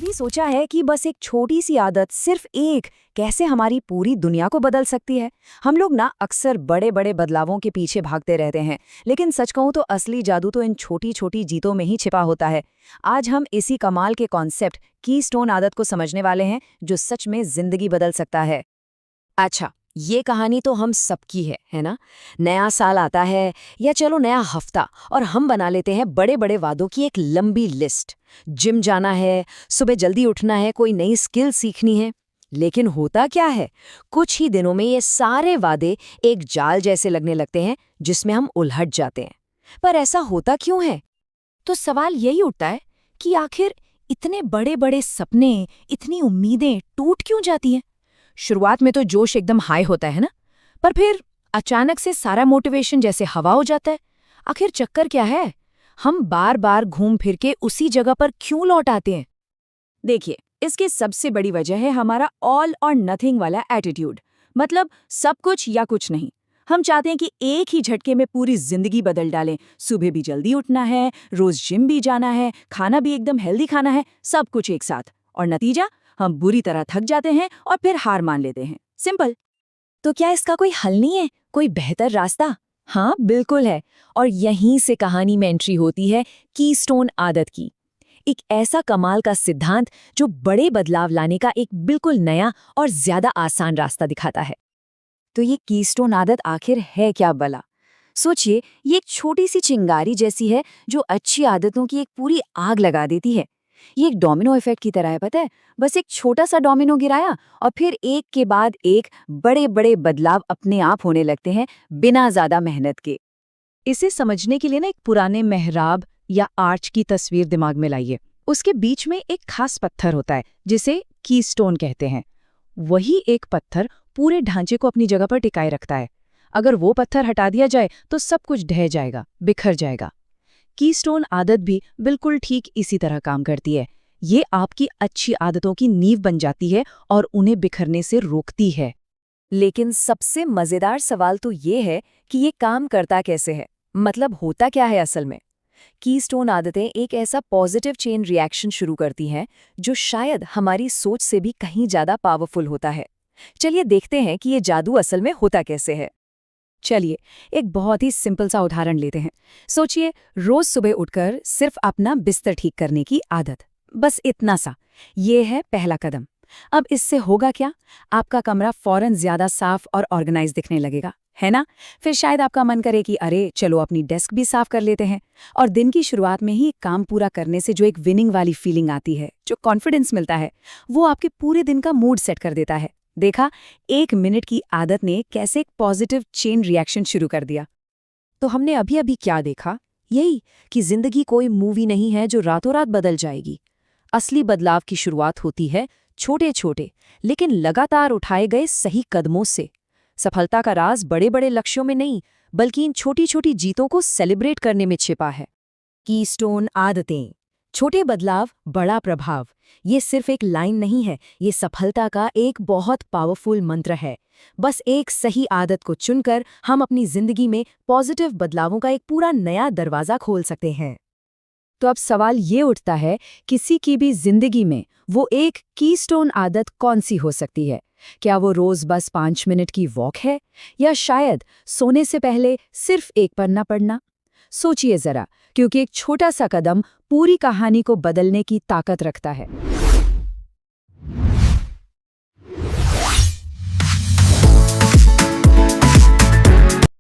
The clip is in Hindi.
कभी सोचा है कि बस एक छोटी सी आदत, सिर्फ एक, कैसे हमारी पूरी दुनिया को बदल सकती है? हम लोग ना अक्सर बड़े बड़े बदलावों के पीछे भागते रहते हैं, लेकिन सच कहूं तो असली जादू तो इन छोटी छोटी जीतों में ही छिपा होता है। आज हम इसी कमाल के कॉन्सेप्ट कीस्टोन आदत को समझने वाले हैं, जो सच में जिंदगी बदल सकता है। अच्छा, ये कहानी तो हम सबकी है ना? नया साल आता है या चलो नया हफ्ता, और हम बना लेते हैं बड़े बड़े वादों की एक लंबी लिस्ट। जिम जाना है, सुबह जल्दी उठना है, कोई नई स्किल सीखनी है। लेकिन होता क्या है, कुछ ही दिनों में ये सारे वादे एक जाल जैसे लगने लगते हैं, जिसमें हम उलझ जाते हैं। पर ऐसा होता क्यों है? तो सवाल यही उठता है कि आखिर इतने बड़े बड़े सपने, इतनी उम्मीदें टूट क्यों जाती हैं? शुरुआत में तो जोश एकदम हाई होता है ना, पर फिर अचानक से सारा मोटिवेशन जैसे हवा हो जाता है। आखिर चक्कर क्या है? हम बार बार घूम फिर के उसी जगह पर क्यों लौट आते हैं? देखिए, इसकी सबसे बड़ी वजह है हमारा ऑल और नथिंग वाला एटीट्यूड। मतलब सब कुछ या कुछ नहीं। हम चाहते हैं कि एक ही झटके में पूरी जिंदगी बदल डालें। सुबह भी जल्दी उठना है, रोज जिम भी जाना है, खाना भी एकदम हेल्दी खाना है, सब कुछ एक साथ। और नतीजा, हम बुरी तरह थक जाते हैं और फिर हार मान लेते हैं। सिंपल। तो क्या इसका कोई हल नहीं है, कोई बेहतर रास्ता? हाँ, बिल्कुल है। और यहीं से कहानी में एंट्री होती है कीस्टोन आदत की। एक ऐसा कमाल का सिद्धांत जो बड़े बदलाव लाने का एक बिल्कुल नया और ज्यादा आसान रास्ता दिखाता है। तो ये कीस्टोन आदत आखिर है क्या भला? सोचिए, ये एक छोटी सी चिंगारी जैसी है जो अच्छी आदतों की एक पूरी आग लगा देती है। ये एक डोमिनो इफेक्ट की तरह है, पता है? बस एक छोटा सा डोमिनो गिराया और फिर एक के बाद एक बड़े बड़े बदलाव अपने आप होने लगते हैं, बिना ज्यादा मेहनत के। इसे समझने के लिए ना एक पुराने मेहराब या आर्च की तस्वीर दिमाग में लाइए। उसके बीच में एक खास पत्थर होता है जिसे कीस्टोन कहते हैं। वही एक पत्थर पूरे ढांचे को अपनी जगह पर टिकाए रखता है। अगर वो पत्थर हटा दिया जाए तो सब कुछ ढह जाएगा, बिखर जाएगा। कीस्टोन आदत भी बिल्कुल ठीक इसी तरह काम करती है। ये आपकी अच्छी आदतों की नींव बन जाती है और उन्हें बिखरने से रोकती है। लेकिन सबसे मजेदार सवाल तो ये है कि ये काम करता कैसे है? मतलब होता क्या है असल में? कीस्टोन आदतें एक ऐसा पॉजिटिव चेन रिएक्शन शुरू करती हैं जो शायद हमारी सोच से भी कहीं ज्यादा पावरफुल होता है। चलिए देखते हैं कि ये जादू असल में होता कैसे है। चलिए, एक बहुत ही सिंपल सा उदाहरण लेते हैं। सोचिए, रोज सुबह उठकर सिर्फ अपना बिस्तर ठीक करने की आदत। बस इतना सा। ये है पहला कदम। अब इससे होगा क्या? आपका कमरा फौरन ज्यादा साफ और ऑर्गेनाइज दिखने लगेगा, है ना? फिर शायद आपका मन करे कि अरे चलो अपनी डेस्क भी साफ कर लेते हैं। और दिन की शुरुआत में ही काम पूरा करने से जो एक विनिंग वाली फीलिंग आती है, जो कॉन्फिडेंस मिलता है, वो आपके पूरे दिन का मूड सेट कर देता है। देखा, 1 मिनट की आदत ने कैसे एक पॉजिटिव चेन रिएक्शन शुरू कर दिया। तो हमने अभी अभी क्या देखा? यही कि जिंदगी कोई मूवी नहीं है जो रातों रात बदल जाएगी। असली बदलाव की शुरुआत होती है छोटे छोटे लेकिन लगातार उठाए गए सही कदमों से। सफलता का राज बड़े बड़े लक्ष्यों में नहीं, बल्कि इन छोटी छोटी जीतों को सेलिब्रेट करने में छिपा है। कीस्टोन आदतें, छोटे बदलाव, बड़ा प्रभाव। ये सिर्फ एक लाइन नहीं है, ये सफलता का एक बहुत पावरफुल मंत्र है। बस एक सही आदत को चुनकर हम अपनी जिंदगी में पॉजिटिव बदलावों का एक पूरा नया दरवाजा खोल सकते हैं। तो अब सवाल ये उठता है, किसी की भी जिंदगी में वो एक कीस्टोन आदत कौन सी हो सकती है? क्या वो रोज बस 5 मिनट की वॉक है, या शायद सोने से पहले सिर्फ एक पन्ना पढ़ना? सोचिए जरा, क्योंकि एक छोटा सा कदम पूरी कहानी को बदलने की ताकत रखता है।